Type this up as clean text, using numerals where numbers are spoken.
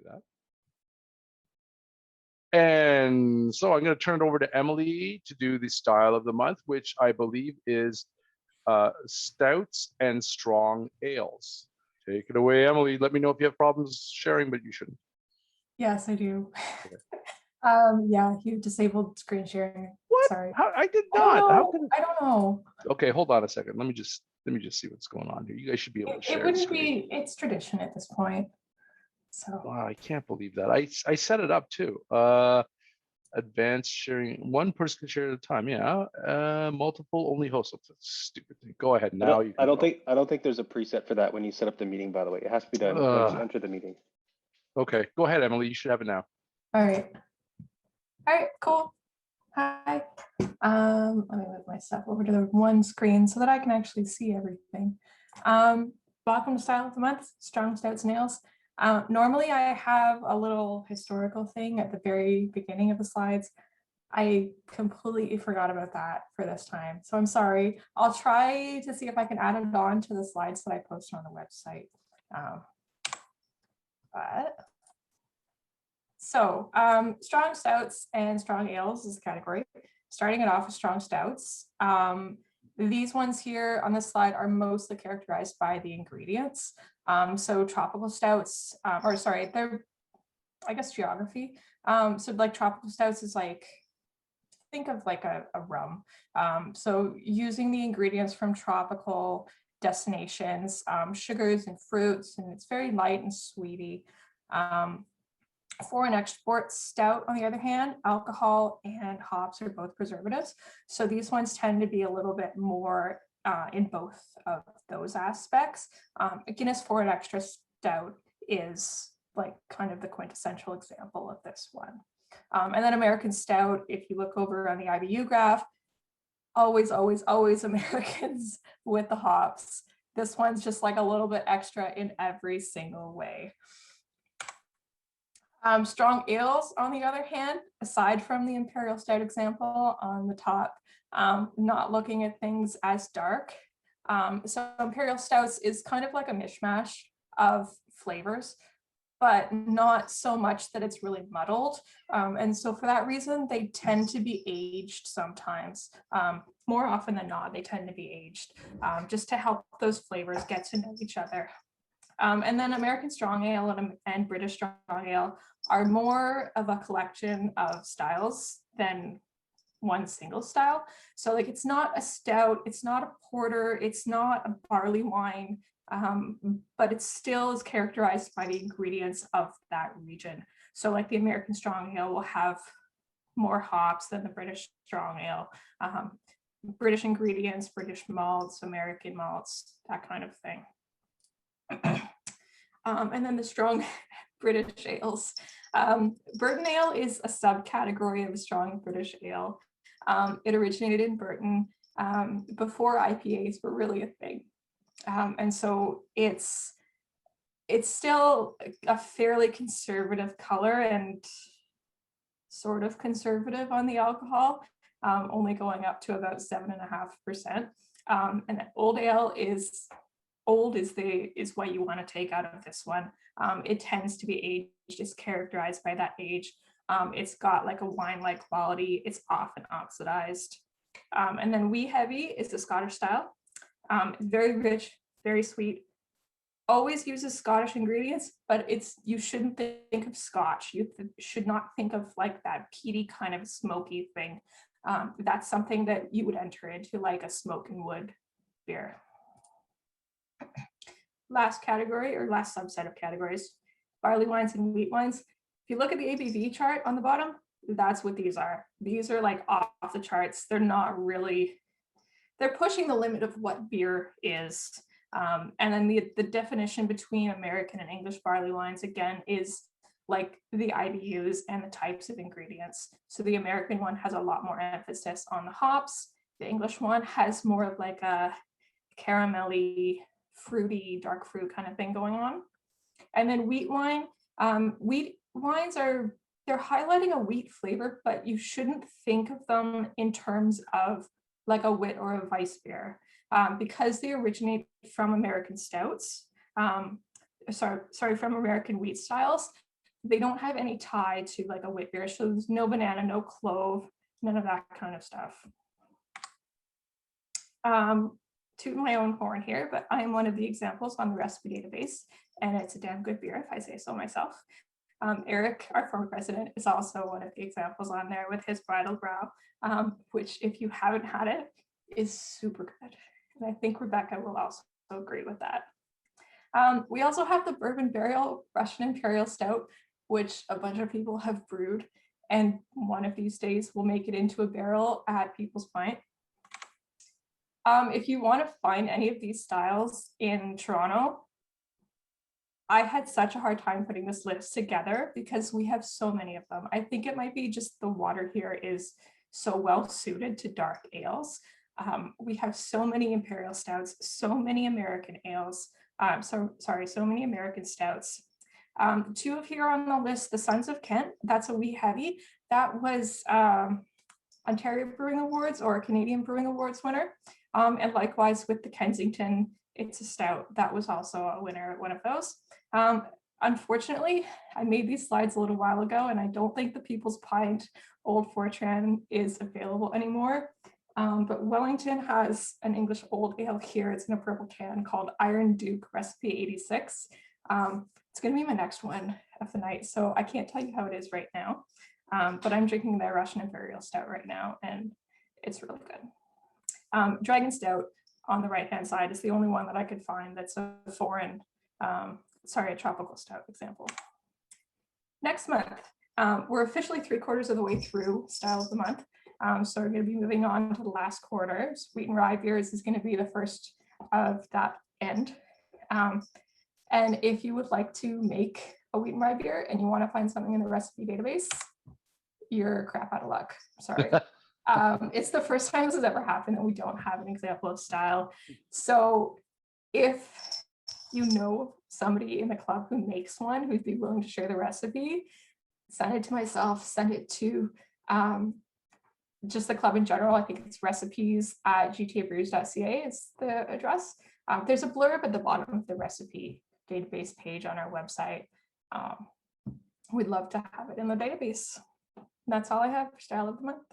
that. And so I'm going to turn it over to Emily to do the style of the month, which I believe is Stouts and Strong Ales. Take it away, Emily. Let me know if you have problems sharing, but you shouldn't. Yes, I do. Okay. Yeah, you disabled screen sharing. What? Sorry. How? I did I don't not. How know. could? I don't know. Okay, hold on a second. Let me just see what's going on here. You guys should be able to It share the wouldn't screen. be. It's tradition at this point. So Wow, I can't believe that. I set it up too. Advanced sharing. One person can share at a time. Yeah. Multiple only hosts. That's a stupid thing. Go ahead. Now you can go. I don't think there's a preset for that when you set up the meeting, by the way. It has to be done once you enter the meeting. Okay, go ahead, Emily. You should have it now. all right. All right, cool. Hi. Let me move my stuff over to the one screen so that I can actually see everything. Welcome to Style of the Month, Strong Stouts and Ales. Normally I have a little historical thing at the very beginning of the slides. I completely forgot about that for this time, so I'm sorry. I'll try to see if I can add it on to the slides that I post on the website. Strong Stouts and Strong Ales is the category. Starting it off with Strong Stouts. These ones here on this slide are mostly characterized by the ingredients. So tropical stouts, they're, I guess, geography. So like tropical stouts is like, think of like a rum. So using the ingredients from tropical destinations, sugars and fruits, and it's very light and sweety. Foreign export stout, on the other hand, alcohol and hops are both preservatives. So these ones tend to be a little bit more in both of those aspects. A Guinness Foreign Extra Stout is like kind of the quintessential example of this one. And then American Stout, if you look over on the IBU graph, always, always, always Americans with the hops. This one's just like a little bit extra in every single way. Strong ales, on the other hand, aside from the Imperial Stout example on the top, not looking at things as dark. So Imperial Stouts is kind of like a mishmash of flavors, but not so much that it's really muddled. And so for that reason, they tend to be aged sometimes. More often than not, they tend to be aged just to help those flavors get to know each other. And then American Strong Ale and British Strong Ale are more of a collection of styles than one single style. So like it's not a stout, it's not a porter, it's not a barley wine, but it still is characterized by the ingredients of that region. So like the American Strong Ale will have more hops than the British Strong Ale. British ingredients, British malts, American malts, that kind of thing. And then the strong British ales. Burton ale is a subcategory of a strong British ale. It originated in Burton before IPAs were really a thing. And so it's still a fairly conservative color and sort of conservative on the alcohol, only going up to about 7.5%. And old ale is what you want to take out of this one. It tends to be aged, it's characterized by that age. It's got like a wine-like quality. It's often oxidized. And then wee heavy is the Scottish style. Very rich, very sweet. Always uses Scottish ingredients, but you shouldn't think of Scotch. You should not think of like that peaty kind of smoky thing. That's something that you would enter into like a smoking wood beer. Last category or last subset of categories, barley wines and wheat wines. If you look at the ABV chart on the bottom, that's what these are. These are like off the charts. They're not really, they're pushing the limit of what beer is. And then the definition between American and English barley wines, again, is like the IBUs and the types of ingredients. So the American one has a lot more emphasis on the hops. The English one has more of like a caramelly, fruity, dark fruit kind of thing going on. And then wheat wine, wheat wines they're highlighting a wheat flavor, but you shouldn't think of them in terms of like a wit or a Weiss beer, because they originate from American stouts, from American wheat styles. they don't have any tie to like a wheat beer. So there's no banana, no clove, none of that kind of stuff. To my own horn here, but I am one of the examples on the recipe database, and it's a damn good beer if I say so myself. Eric, our former president, is also one of the examples on there with his Bridal Brow, which if you haven't had it, is super good. And I think Rebecca will also agree with that. We also have the Bourbon Barrel Russian Imperial Stout, which a bunch of people have brewed, and one of these days we'll make it into a barrel at People's Pint. If you want to find any of these styles in Toronto, I had such a hard time putting this list together because we have so many of them. I think it might be just the water here is so well suited to dark ales. We have so many Imperial Stouts, so many American ales, so many American Stouts. Two of here on the list, the Sons of Kent, that's a wee heavy. That was Ontario Brewing Awards or Canadian Brewing Awards winner. And likewise with the Kensington, it's a stout. That was also a winner at one of those. Unfortunately, I made these slides a little while ago, and I don't think the People's Pint Old Fortran is available anymore. But Wellington has an English old ale here. It's in a purple can called Iron Duke Recipe 86. It's going to be my next one of the night, so I can't tell you how it is right now. But I'm drinking their Russian Imperial Stout right now, and it's really good. Dragon Stout on the right-hand side is the only one that I could find that's a foreign, a tropical stout example. Next month, we're officially 3/4 of the way through Style of the Month. So we're going to be moving on to the last quarter. Wheat and rye beers is going to be the first of that end. And if you would like to make a wheat and rye beer and you want to find something in the recipe database, you're crap out of luck. Sorry. It's the first time this has ever happened that we don't have an example of style. So if you know somebody in the club who makes one, who'd be willing to share the recipe, send it to myself, send it to just the club in general. I think it's recipes@gtabrews.ca is the address. There's a blurb at the bottom of the recipe database page on our website. We'd love to have it in the database. That's all I have for Style of the Month.